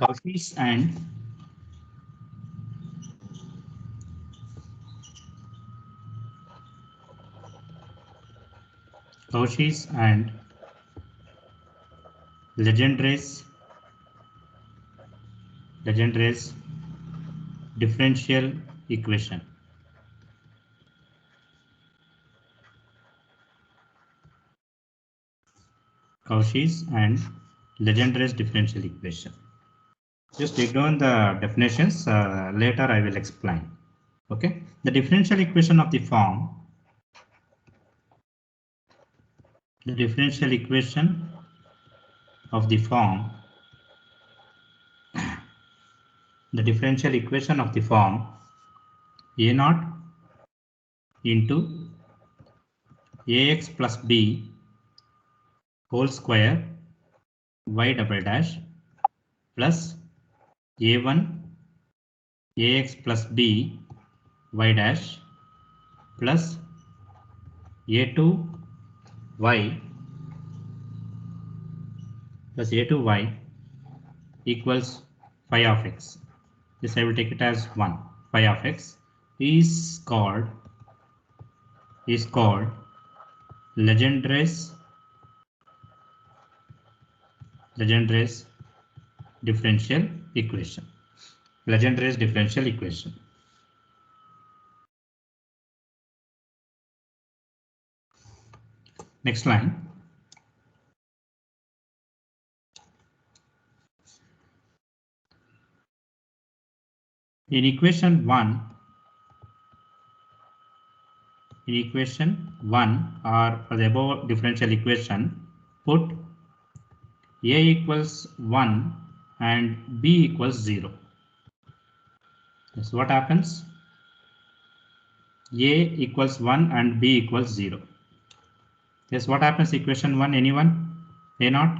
Cauchy's and Legendre's differential equation. Cauchy's and Legendre's differential equation. Just take down the definitions. Later I will explain. Okay, the differential equation of the form. The differential equation of the form. The differential equation of the form A naught into ax plus b whole square y double dash plus a1 ax plus b y dash plus a2 y plus a2 y equals phi of x. This I will take it as 1. Phi of x is called Legendre's differential equation. Legendre's differential equation. Next line. In equation 1 or for the above differential equation, put a equals 1 and b equals 0. That's what happens. A equals 1 and b equals 0. Yes, what happens equation 1? Anyone? A naught?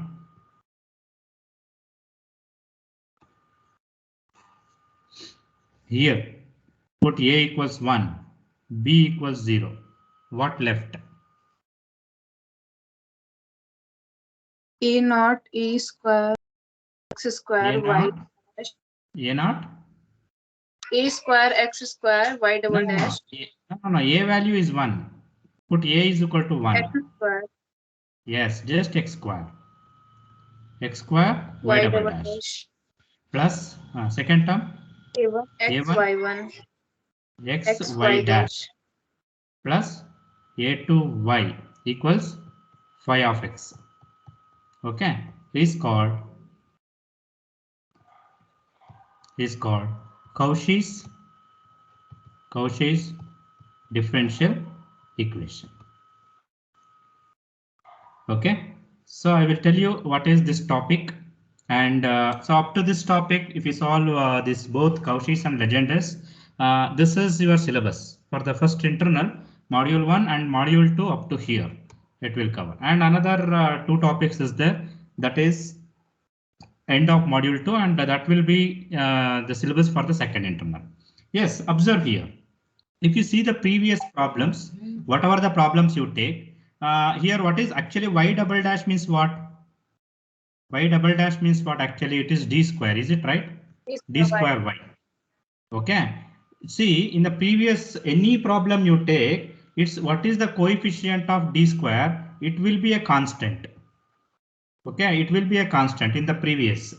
Here, put a equals 1, b equals 0. What left? A naught a square x square y dash. A naught? A square x square y double dash. No. A value is 1. Put a is equal to 1. X square. Yes, just x square. X square y double dash. Plus second term. A1 x y1 x y dash plus a2 y equals phi of x. Okay, is called Cauchy's differential equation. Okay, so I will tell you what is this topic, and so up to this topic, if you solve this both Cauchy's and Legendre's, this is your syllabus for the first internal, module 1 and module 2 up to here. It will cover, and another 2 topics is there, that is end of module 2, and that will be the syllabus for the second internal. Yes, observe here. If you see the previous problems, whatever the problems you take, here what is actually y double dash means what? Y double dash means what? Actually it is d square, is it right? D square y. Okay. See, in the previous any problem you take, it's what is the coefficient of d square? It will be a constant. Okay, it will be a constant in the previous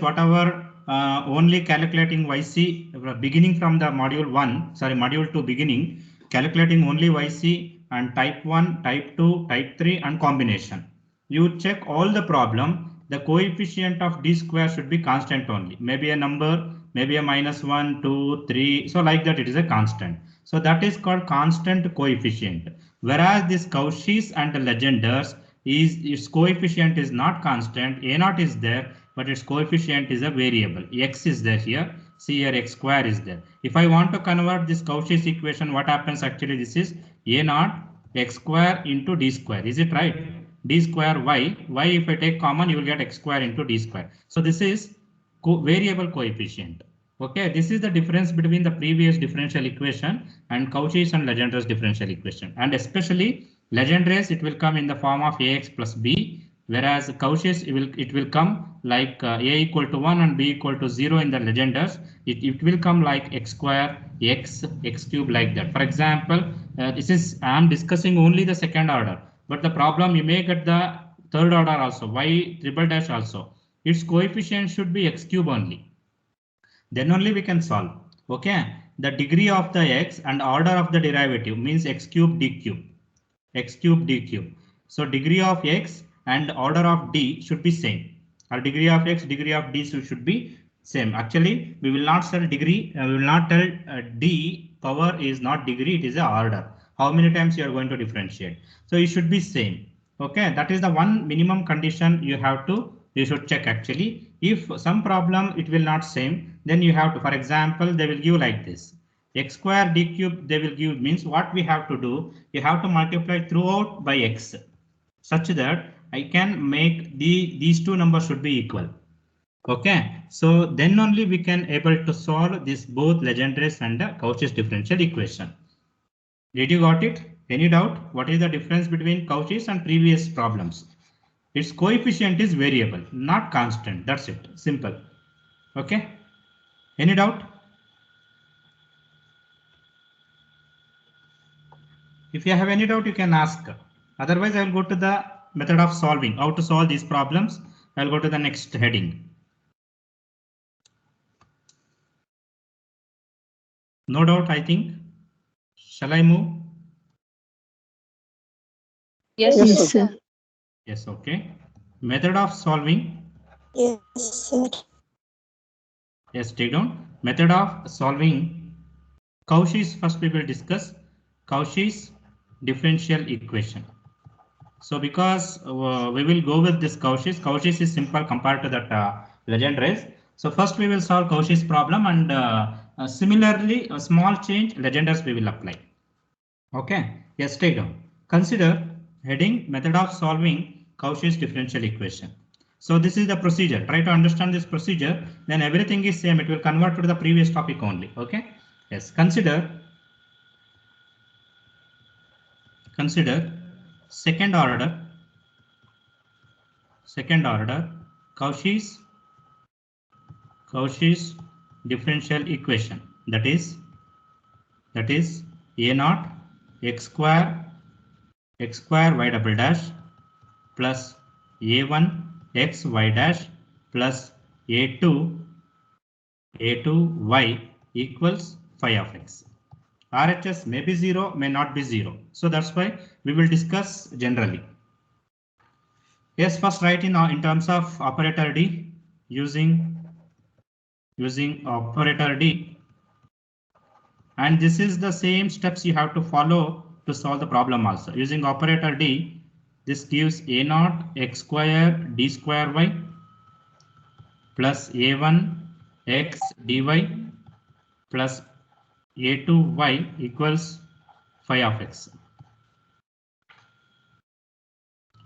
whatever only calculating YC beginning from the module 2 beginning, calculating only YC and type 1, type 2, type 3 and combination. You check all the problem, the coefficient of d square should be constant only, maybe a number, maybe a -1, 2, 3, so like that it is a constant. So that is called constant coefficient. Whereas this Cauchy's and the Legendre's its coefficient is not constant, a naught is there, but its coefficient is a variable. X is there here. See here x square is there. If I want to convert this Cauchy's equation, what happens actually? This is a naught x square into d square. Is it right? D square y. Y if I take common, you will get x square into d square. So this is variable coefficient. Okay, this is the difference between the previous differential equation and Cauchy's and Legendre's differential equation. And especially Legendre's, it will come in the form of ax plus b Whereas Cauchy's it will come like a equal to 1 and b equal to 0 in the legenders. It will come like x square, x cube like that. For example, this is I am discussing only the second order, but the problem you may get the third order also, y triple dash also. Its coefficient should be x cube only. Then only we can solve. Okay, the degree of the x and order of the derivative means x cube d cube, x cube d cube. So degree of x and order of d should be same, or degree of x, degree of d should be same. Actually, we will not tell degree, we will not tell d power is not degree, it is a order. How many times you are going to differentiate? So it should be same. Okay, that is the one minimum condition you should check. Actually, if some problem it will not same, then you have to, for example, they will give like this. X square d cube they will give means what we have to do, you have to multiply throughout by x such that I can make these two numbers should be equal. Okay, so then only we can able to solve this both Legendre's and Cauchy's differential equation. Did you got it? Any doubt? What is the difference between Cauchy's and previous problems? Its coefficient is variable, not constant. That's it. Simple. Okay. Any doubt? If you have any doubt, you can ask. Otherwise, I will go to the method of solving. How to solve these problems? I'll go to the next heading. No doubt, I think. Shall I move? Yes, Yes, sir. sir. Yes, okay. Method of solving. Yes, sir. Yes, take down. Method of solving Cauchy's. First we will discuss Cauchy's differential equation. So because we will go with this Cauchy's. Cauchy's is simple compared to that Legendre's. So first we will solve Cauchy's problem, and similarly a small change Legendre's we will apply. Okay, yes, take down. Consider heading method of solving Cauchy's differential equation. So this is the procedure. Try to understand this procedure. Then everything is same. It will convert to the previous topic only. Okay. Yes. Consider second order Cauchy's differential equation. That is a naught x square y double dash plus a1 x y dash plus a2 y equals phi of x. RHS may be 0, may not be 0. So that's why we will discuss generally. Yes, first write in terms of operator D using operator D. And this is the same steps you have to follow to solve the problem also. Using operator D, this gives a naught x square d square y plus a1 x dy plus a2 y equals phi of x.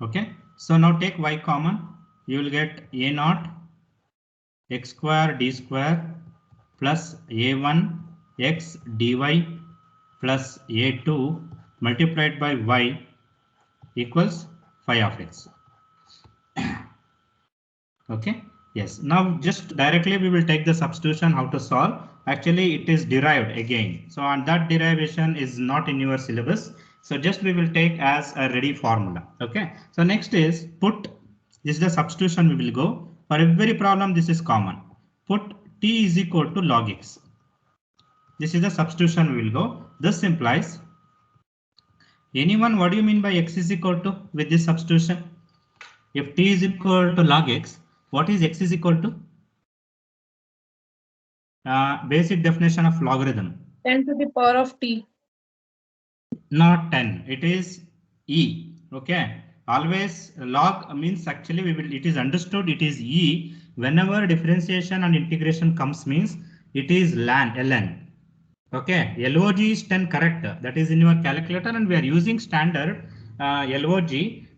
Okay, so now take y common. You will get a naught x square d square plus a1 x dy plus a2 multiplied by y equals phi of x. Okay. Yes, now just directly we will take the substitution how to solve. Actually, it is derived again. So on that derivation is not in your syllabus. So just we will take as a ready formula. Okay. So next is put, this is the substitution we will go. For every problem this is common. Put t is equal to log x. This is the substitution we will go. This implies, anyone, what do you mean by x is equal to with this substitution? If t is equal to log x, what is x is equal to? Basic definition of logarithm. 10 to the power of t. Not 10, it is e. Okay, always log means actually it is understood it is e. Whenever differentiation and integration comes means it is ln. Okay, log is 10 correct. That is in your calculator, and we are using standard log.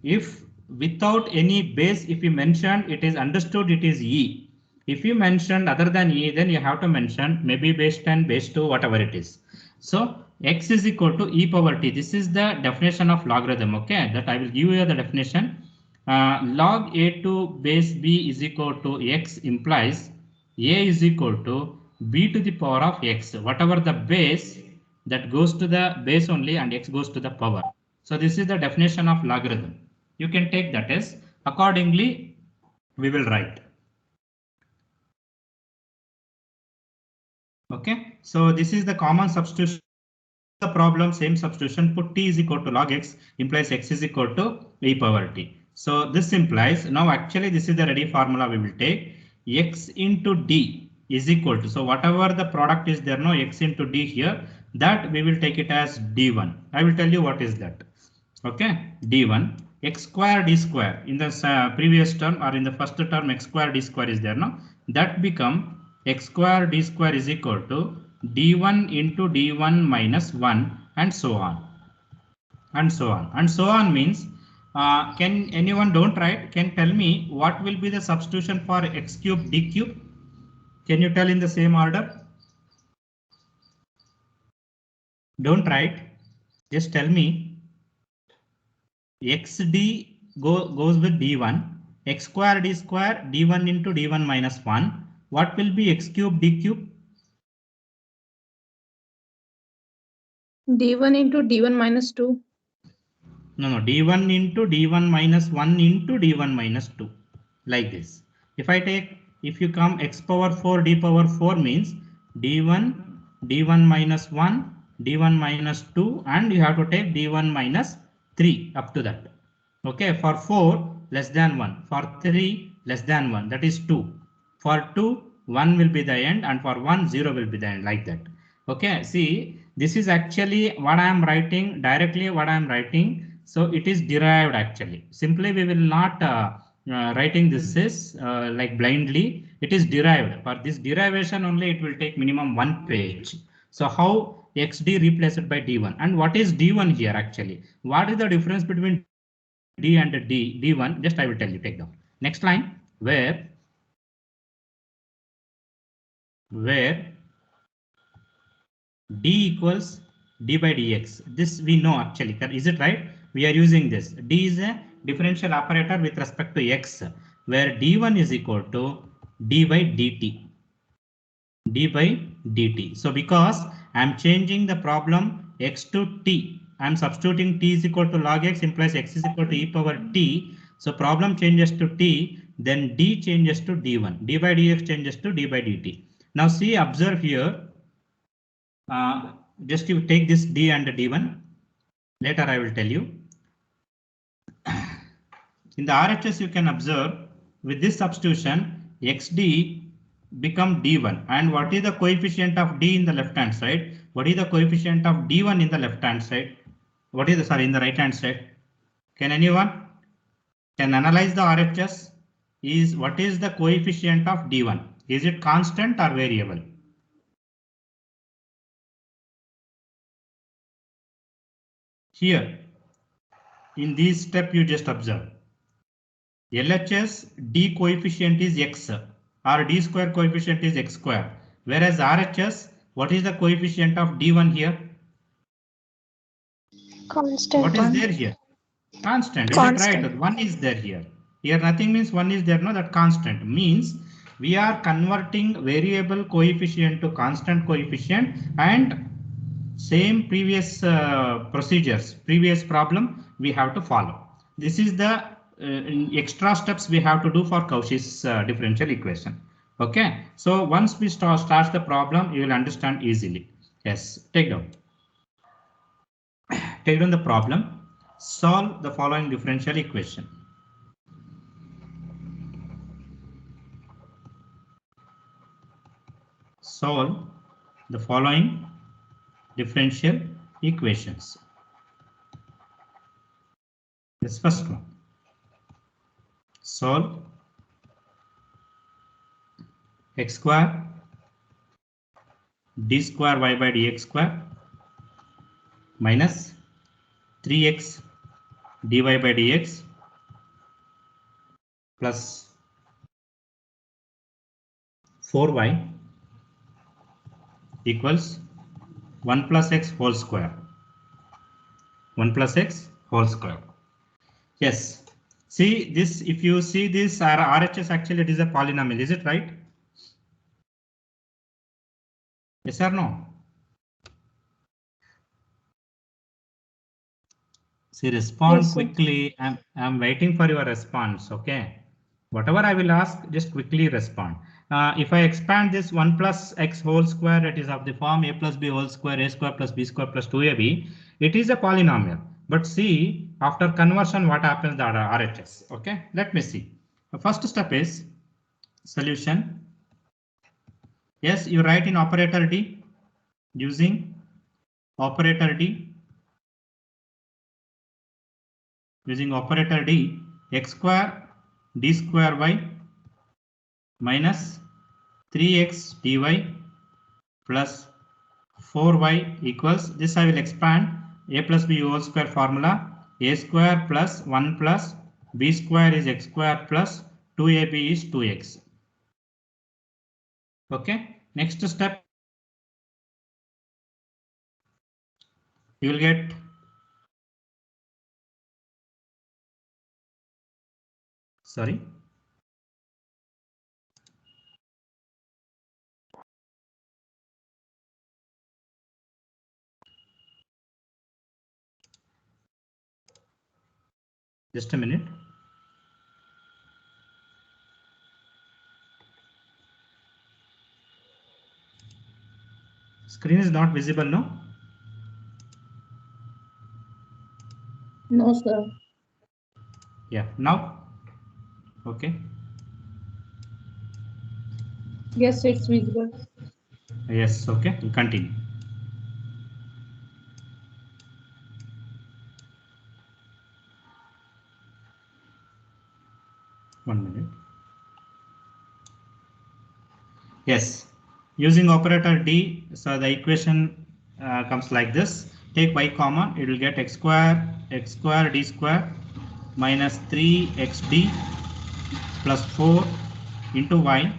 If without any base, if you mentioned it is understood it is e. If you mentioned other than e, then you have to mention maybe base 10, base 2, whatever it is. So x is equal to e power t. This is the definition of logarithm. Okay, that I will give you the definition. log a to base b is equal to x implies a is equal to b to the power of x. Whatever the base, that goes to the base only and x goes to the power. So this is the definition of logarithm. You can take that as accordingly we will write. Okay, so this is the common substitution. The problem, same substitution, put t is equal to log x implies x is equal to e power t. So this implies, now actually this is the ready formula we will take, x into d is equal to, so whatever the product is there, no x into d here, that we will take it as d1. I will tell you what is that. Okay, d1, x square d square, in the previous term or in the first term x square d square is there, no, that become x square d square is equal to d1 into d1 minus 1 and so on. And so on. And so on means, can anyone, don't write, can tell me what will be the substitution for x cube d cube? Can you tell in the same order? Don't write, just tell me. xd goes with d1, x square d square, d1 into d1 minus 1. What will be x cube d cube? d1 into d1 minus 2. No, d1 into d1 minus 1 into d1 minus 2. Like this. If I take, if you come x power 4, d power 4 means d1, d1 minus 1, d1 minus 2, and you have to take d1 minus 3 up to that. Okay, for 4 less than 1, for 3 less than 1, that is 2. For 2, 1 will be the end, and for 1, 0 will be the end, like that. Okay, see, this is actually what I am writing, directly what I am writing. So it is derived actually. Simply we will not writing this is like blindly. It is derived. For this derivation only it will take minimum 1 page. So how xd replaced by d1, and what is d1 here actually? What is the difference between d and d1? Just I will tell you. Take down next line where d equals d by dx. This we know actually. Is it right? We are using this. D is a differential operator with respect to x, where d1 is equal to d by dt. D by dt. So because I am changing the problem x to t, I am substituting t is equal to log x implies x is equal to e power t. So problem changes to t, then d changes to d1. D by dx changes to d by dt. Now see, observe here. Just you take this d and d1. Later I will tell you. In the RHS you can observe with this substitution xd become d1, and what is the coefficient of d in the left hand side? What is the coefficient of d1 in the left hand side? What is the, sorry, in the right hand side? Can anyone can analyze the RHS? Is what is the coefficient of d1? Is it constant or variable? Here in this step you just observe LHS d coefficient is x or d square coefficient is x square, whereas RHS, what is the coefficient of d1 here? Constant. What is there here? Constant. Is it right? 1 is there here. Here nothing means 1 is there. No, that constant means we are converting variable coefficient to constant coefficient, and same previous procedures, previous problem we have to follow. This is the extra steps we have to do for Cauchy's differential equation. Okay, so once we start the problem, you will understand easily. Yes, take down the problem. Solve the following differential equation. Solve the following differential equations. This first one. Solve x square d square y by dx square minus 3x dy by dx plus 4y equals 1 plus x whole square. 1 plus x whole square. Yes. See this, if you see this RHS, actually it is a polynomial, is it right? Yes or no? See, respond Yes, sir. quickly. I'm waiting for your response. Okay. Whatever I will ask, just quickly respond. If I expand this 1 plus x whole square, it is of the form a plus b whole square, a square plus b square plus 2ab. It is a polynomial. But see, after conversion, what happens to the RHS? Okay, let me see. The first step is solution. Yes, you write in operator D using operator D. Using operator D, x square d square y minus 3x dy plus 4y equals, this I will expand, a plus b whole square formula, a square plus 1 plus b square is x square plus 2ab is 2x. Okay, next step, you will get sorry. Just a minute. Screen is not visible, no? No, sir. Yeah, now. Okay. Yes, it's visible. Yes, okay, we'll continue. One minute. Yes, using operator D, so the equation comes like this. Take y common, it will get x square d square minus 3xd plus 4 into y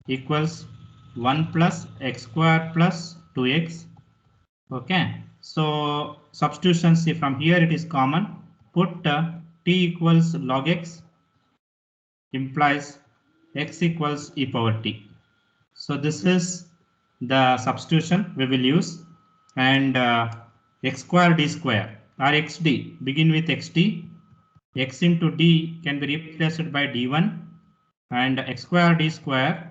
equals 1 plus x square plus 2x. Okay, so substitution, see from here it is common. Put t equals log x implies x equals e power t. So this is the substitution we will use, and x square d square or xd, begin with xd, x into d can be replaced by d1, and x square d square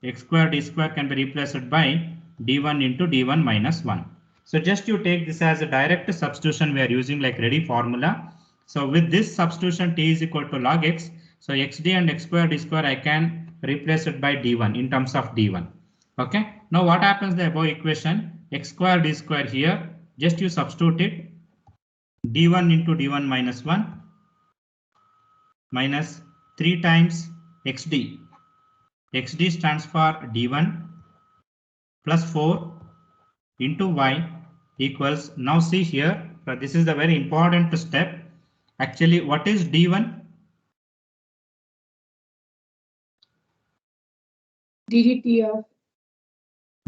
can be replaced by d1 into d1 minus 1. So just you take this as a direct substitution we are using like ready formula. So with this substitution t is equal to log x, so xd and x square d square I can replace it by d1 in terms of d1. Okay, now what happens the above equation, x square d square here, just you substitute it, d1 into d1 minus 1 minus 3 times xd. xd stands for d1 plus 4 into y equals, now see here, this is the very important step. Actually, what is d1? DDT of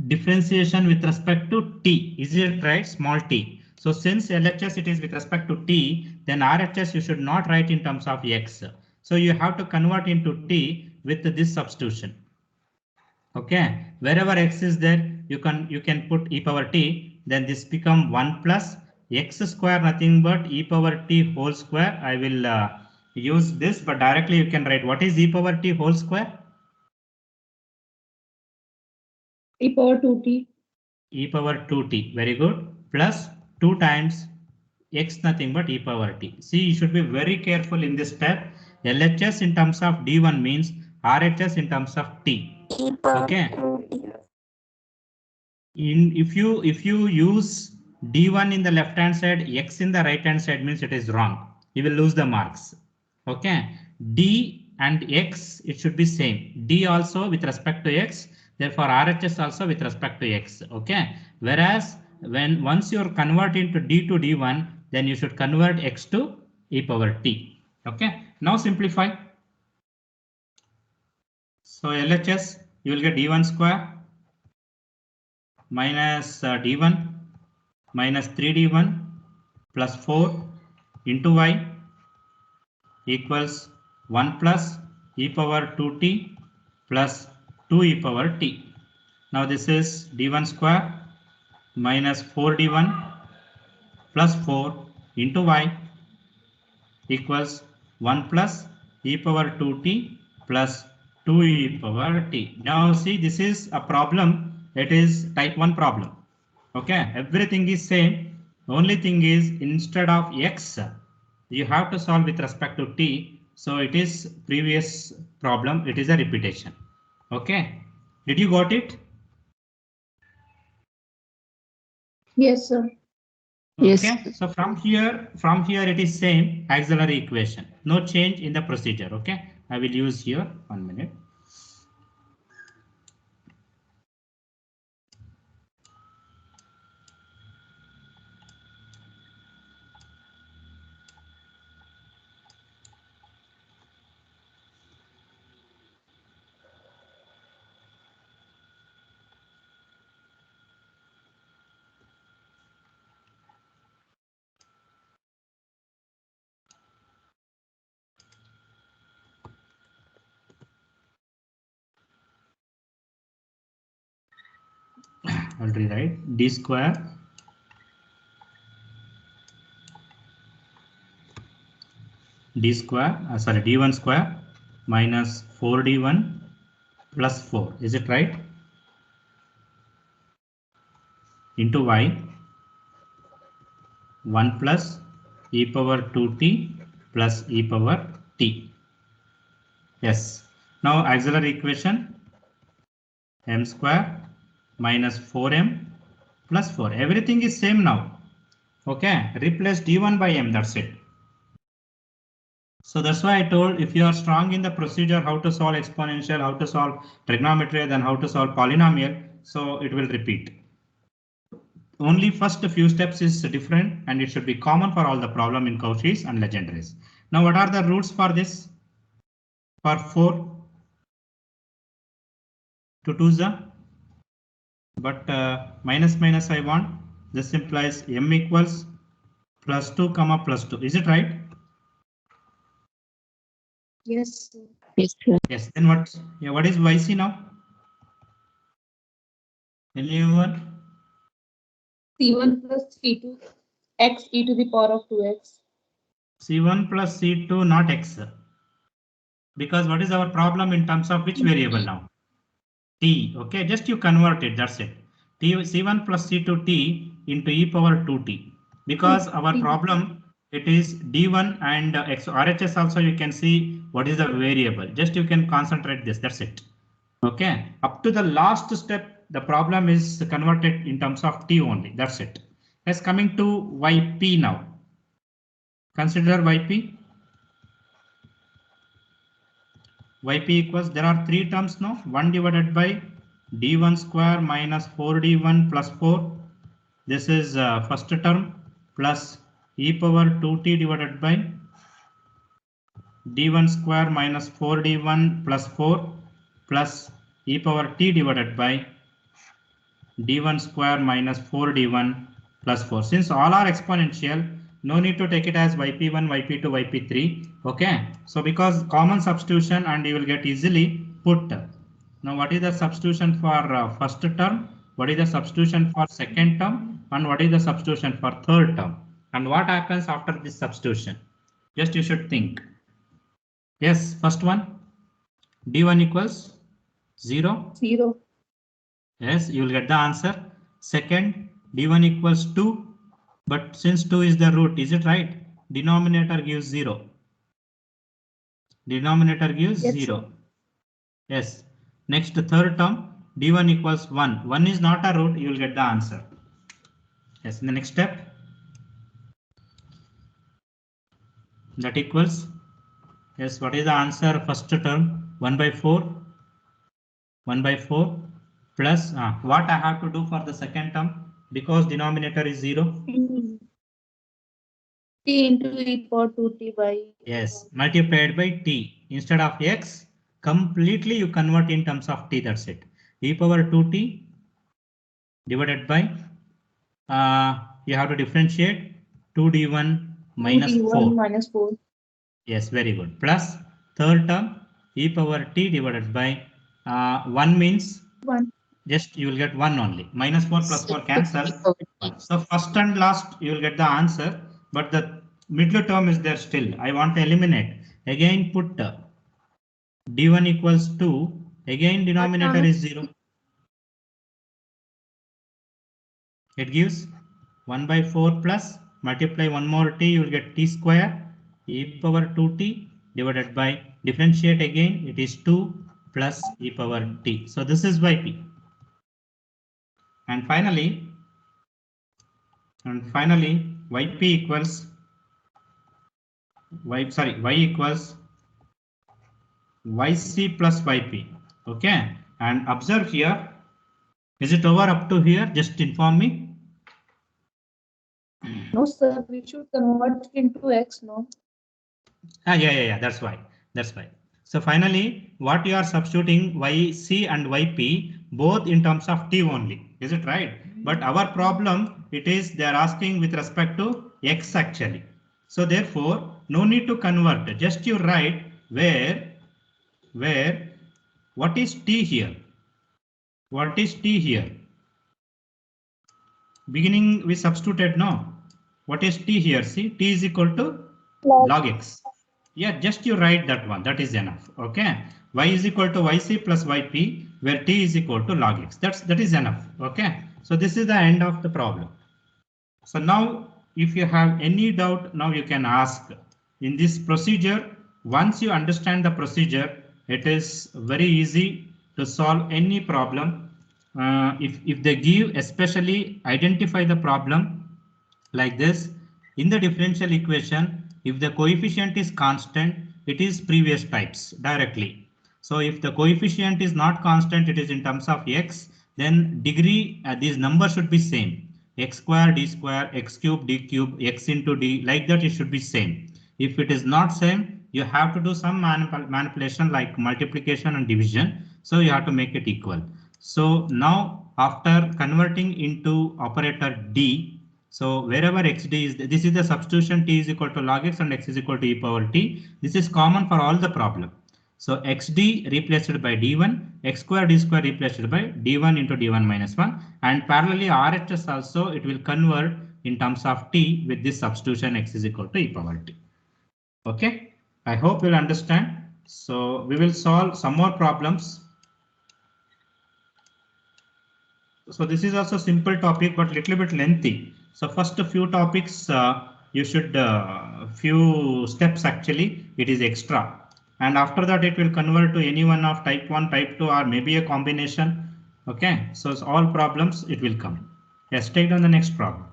Differentiation with respect to t, is it right? Small t. So since LHS it is with respect to t, then RHS you should not write in terms of x. So you have to convert into t with this substitution. Okay, wherever x is there, you can put e power t, then this become 1 plus x square, nothing but e power t whole square. I will use this, but directly you can write what is e power t whole square? e power 2t. E power 2t, very good, plus 2 times x, nothing but e power t. See, you should be very careful in this step. LHS in terms of d1 means RHS in terms of t. Okay. If you use d1 in the left hand side, x in the right hand side, means it is wrong. You will lose the marks. Okay. D and x, it should be same. D also with respect to x. Therefore, RHS also with respect to x. Okay. Whereas once you convert into d to d1, then you should convert x to e power t. Okay. Now simplify. So LHS, you will get d1 square minus d1 minus 3d1 plus 4 into y equals 1 plus e power 2t plus 2e power t. Now this is d1 square minus 4d1 plus 4 into y equals 1 plus e power 2t plus 2e power t. Now see, this is a problem. It is type 1 problem. Okay, everything is same. Only thing is, instead of x, you have to solve with respect to t. So it is previous problem. It is a repetition. Okay, did you got it? Yes, sir. Yes. Okay, so from here it is same auxiliary equation. No change in the procedure. Okay, I will use here 1 minute. I'll rewrite d square d1 square minus 4d1 plus 4. Is it right? Into y 1 plus e power 2t plus e power t. Yes. Now auxiliary equation m square minus 4m plus 4. Everything is same now. Okay, replace d1 by m, that's it. So that's why I told, if you are strong in the procedure, how to solve exponential, how to solve trigonometry, then how to solve polynomial, so it will repeat. Only first few steps is different, and it should be common for all the problem in Cauchy's and Legendres. Now what are the roots for this? For 4 to 2 the, but minus minus I want. This implies m equals plus 2 comma plus 2. Is it right? Yes, sir. Yes, sir. Yes. Then what? Yeah, what is yc now? Anyone? C1 plus C2 x e to the power of 2x. C1 plus C2 not x. Because what is our problem in terms of which variable now? T. Okay, just you convert it, that's it. T C1 plus C2 T into e power 2t. Because our T. problem, it is D1 and X. RHS also you can see what is the variable. Just you can concentrate this, that's it. Okay, up to the last step, the problem is converted in terms of T only, that's it. Let's coming to YP now. Consider YP. Yp equals, there are 3 terms now, 1 divided by d1 square minus 4d1 plus 4. This is first term, plus e power 2t divided by d1 square minus 4d1 plus 4 plus e power t divided by d1 square minus 4d1 plus 4. Since all are exponential, no need to take it as yp1, yp2, yp3. Okay, so because common substitution and you will get easily put. Now what is the substitution for first term? What is the substitution for second term? And what is the substitution for third term? And what happens after this substitution? Just you should think. Yes, first one, d1 equals 0. 0. Yes, you will get the answer. Second, d1 equals 2, but since 2 is the root, is it right? Denominator gives 0. Denominator gives Yes, 0. sir. Yes. Next, third term, d1 equals 1. 1 is not a root, you will get the answer. Yes, in the next step, that equals, yes, what is the answer? First term, 1 by 4. 1 by 4 plus what I have to do for the second term, because denominator is 0. T into e power 2t by. Yes, multiplied by t. Instead of x, completely you convert in terms of t, that's it. E power 2t divided by, you have to differentiate 2d1 minus 2d1 4. minus 4. Yes, very good. Plus third term e power t divided by 1 means 1. just you will get 1 only. Minus 4 plus 4 cancel. So first and last you will get the answer, but the middle term is there still. I want to eliminate. Again put d1 equals 2. Again denominator is 0. It gives 1 by 4 plus multiply one more t, you will get t square e power 2t divided by differentiate again, it is 2 plus e power t. So this is yp. And finally yp equals y equals yc plus yp. Okay, and observe here, is it over up to here? Just inform me. No, sir, we should convert into x, no? Yeah, that's why. So finally, what you are substituting yc and yp both in terms of t only. Is it right? But our problem, it is they are asking with respect to x actually. So therefore, no need to convert. Just you write where what is t here? What is t here? Beginning we substituted no. What is t here? See, t is equal to log x. Yeah, just you write that one. That is enough. Okay. Y is equal to yc plus yp, where t is equal to log x. That is enough. Okay. So this is the end of the problem. So now, if you have any doubt, now you can ask. In this procedure, once you understand the procedure, it is very easy to solve any problem. If they give, especially identify the problem like this. In the differential equation, if the coefficient is constant, it is previous types directly. So if the coefficient is not constant, it is in terms of x, then degree, these numbers should be same. X square, d square, x cube, d cube, x into d, like that it should be same. If it is not same, you have to do some manipulation like multiplication and division. So you have to make it equal. So now after converting into operator d, so wherever xd is, this is the substitution, t is equal to log x and x is equal to e power t. This is common for all the problem. So xd replaced by d1, x square d square replaced by d1 into d1 minus 1, and parallelly RHS also it will convert in terms of t with this substitution x is equal to e power t. Okay, I hope you'll understand. So we will solve some more problems. So this is also simple topic, but little bit lengthy. So first a few topics you should few steps actually it is extra, and after that it will convert to any one of type 1, type 2, or maybe a combination. Okay, so it's all problems it will come. Yes, take down the next problem.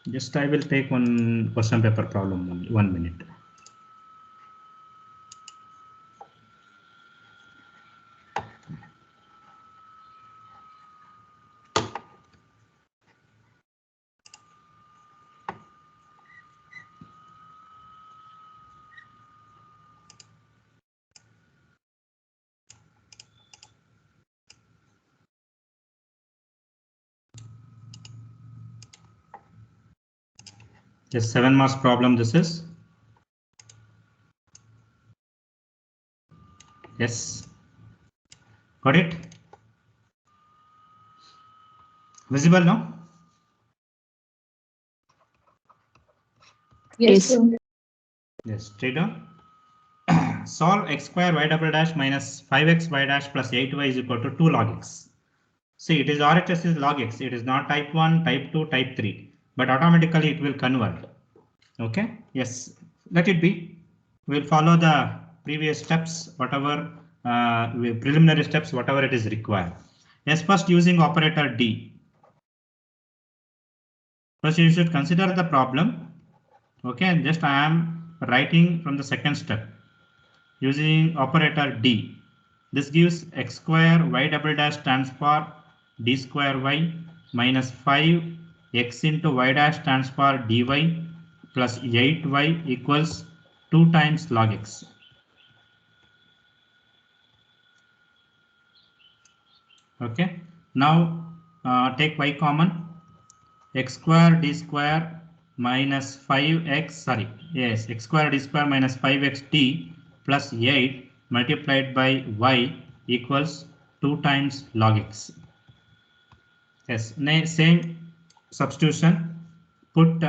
Just I will take one question paper problem only, 1 minute. Just 7 marks problem this is. Yes, got it? Visible now? Yes, sir. Yes, straight down. Solve x square y double dash minus 5x y dash plus 8y is equal to 2 log x. See, it is RHS is log x. It is not type 1, type 2, type 3, but automatically it will convert. Okay, yes, let it be. We'll follow the previous steps, whatever preliminary steps, whatever it is required. Yes, first using operator D. First, you should consider the problem. Okay, and just I am writing from the second step using operator D. This gives x square y double dash stands for d square y minus 5 x into y dash stands for dy plus 8y equals 2 times log x. Okay, now take y common. X square d square minus 5x, sorry, yes, x square d square minus 5xt plus 8 multiplied by y equals 2 times log x. Yes, same substitution. Put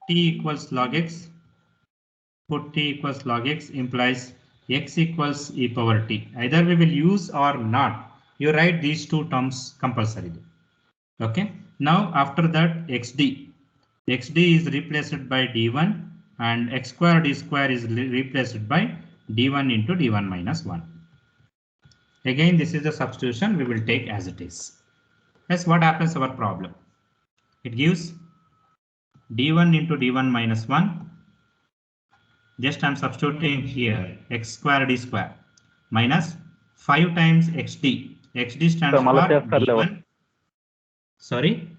t equals log x. Put t equals log x implies x equals e power t. Either we will use or not. You write these two terms compulsorily. Okay. Now after that xd is replaced by d1 and x square d square is replaced by d1 into d1 minus 1. Again, this is the substitution we will take as it is. That's what happens our problem. It gives d1 into d1 minus 1. Just I am substituting here x square d square minus 5 times xd. xd stands for d1. Sorry.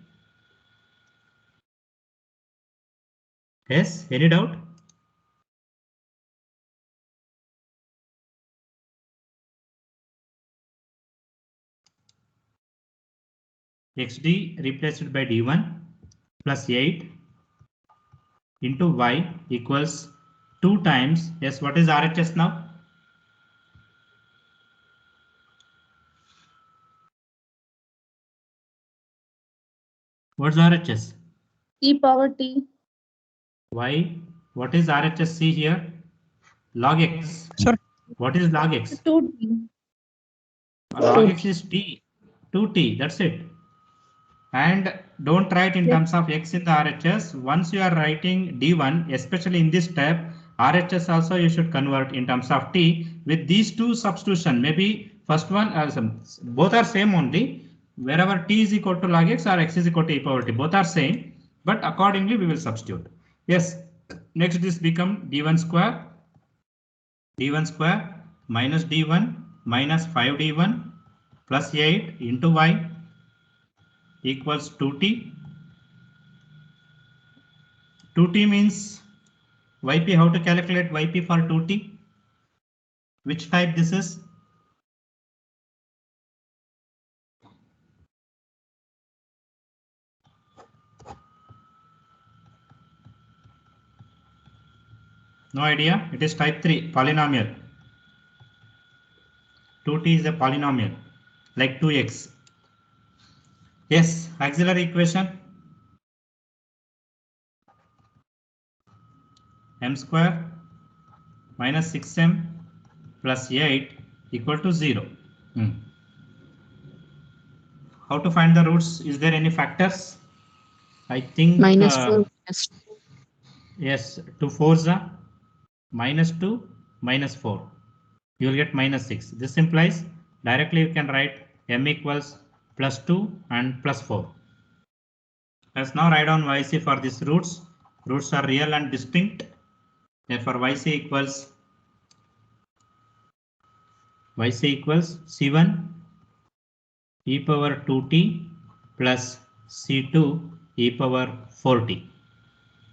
Yes, any doubt? xd replaced by d1 plus 8 into y equals 2 times, yes, what is RHS now? What's RHS? E power t. Y, what is RHS here? Log x. Sir. What is log x? 2t. Log x is t, 2t, that's it. And don't write in terms of x in the RHS. Once you are writing d1, especially in this step, RHS also you should convert in terms of t with these two substitution. Maybe first one, both are same only. Wherever t is equal to log x or x is equal to e power t, both are same, but accordingly we will substitute. Yes, next this become d1 square minus d1 minus 5d1 plus 8 into y equals 2t. 2t means yp. How to calculate yp for 2t? Which type this is? No idea. It is type 3 polynomial. 2t is a polynomial like 2x. Yes, auxiliary equation. M square minus 6m plus 8 equal to 0. How to find the roots? Is there any factors? I think Minus 4. yes, 2 4s are minus 2 minus 4. You will get minus 6. This implies directly you can write m equals plus 2 and plus 4. Let's now write down yc for these roots. Roots are real and distinct. Therefore, yc equals c1 e power 2t plus c2 e power 4t.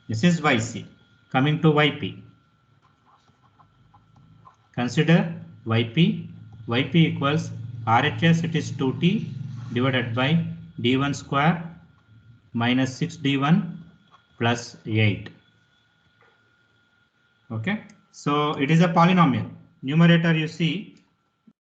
This is yc. Coming to yp. Consider yp. yp equals RHS, it is 2t divided by d1 square minus 6d1 plus 8. Okay, so it is a polynomial. Numerator, you see,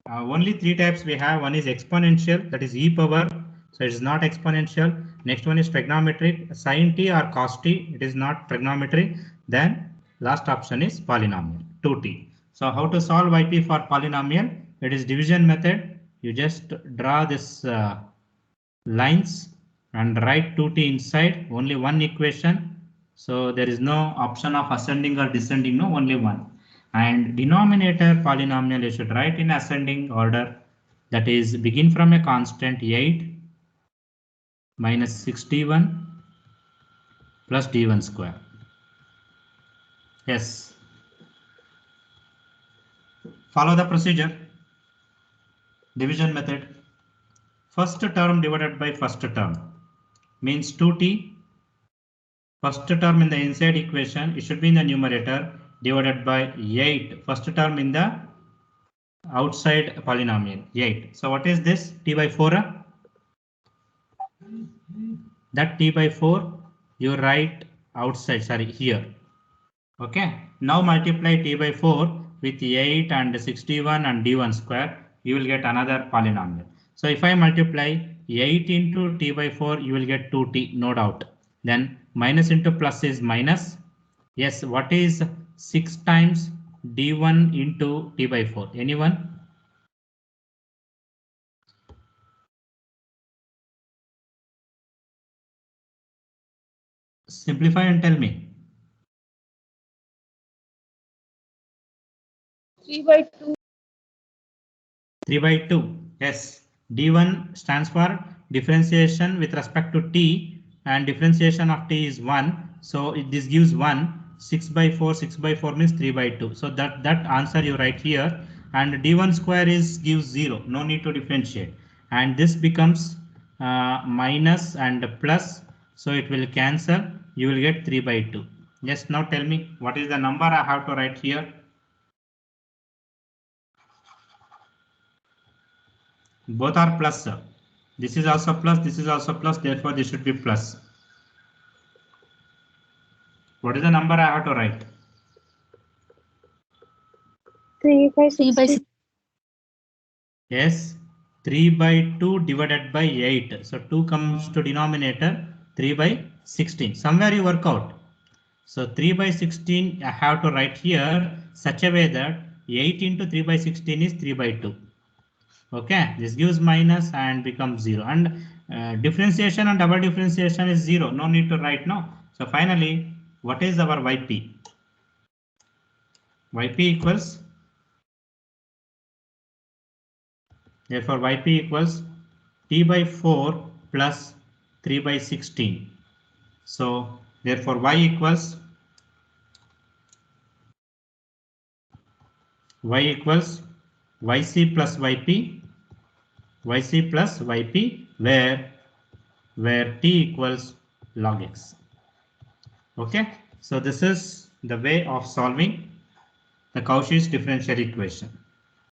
only 3 types we have. One is exponential, that is e power, so it is not exponential. Next one is trigonometric, sin t or cos t, it is not trigonometric. Then last option is polynomial, 2t. So how to solve yp for polynomial? It is division method. You just draw this lines and write 2t inside, only one equation. So there is no option of ascending or descending, no, only one. And denominator polynomial you should write in ascending order, that is begin from a constant 8 minus 6d1 plus d1 square. Yes. Follow the procedure. Division method. First term divided by first term means 2t. First term in the inside equation, it should be in the numerator, divided by 8. First term in the outside polynomial 8. So what is this? T by 4. That T by 4 you write outside, sorry, here. Okay. Now multiply T by 4 with 8 and 61 and D1 square. You will get another polynomial. So if I multiply 8 into T by 4, you will get 2T, no doubt. Then minus into plus is minus. Yes, what is 6 times D1 into T by 4? Anyone? Simplify and tell me. 3 by 2. 3 by 2. Yes. D1 stands for differentiation with respect to T, and differentiation of T is 1. So this gives 1. 6 by 4. 6 by 4 means 3 by 2. So that answer you write here. And D1 square gives 0. No need to differentiate. And this becomes minus and plus. So it will cancel. You will get 3 by 2. Yes. Now tell me what is the number I have to write here. Both are plus. This is also plus, this is also plus, therefore this should be plus. What is the number I have to write? 3 by 6. Yes, 3 by 2 divided by 8. So 2 comes to denominator, 3 by 16. Somewhere you work out. So 3 by 16 I have to write here such a way that 8 into 3 by 16 is 3 by 2. Okay, this gives minus and becomes 0. And differentiation and double differentiation is 0. No need to write now. So finally, what is our YP? YP equals, therefore YP equals T by 4 plus 3 by 16. So therefore Y equals YC plus YP, YC plus YP, where T equals log X. Okay, so this is the way of solving the Cauchy's differential equation.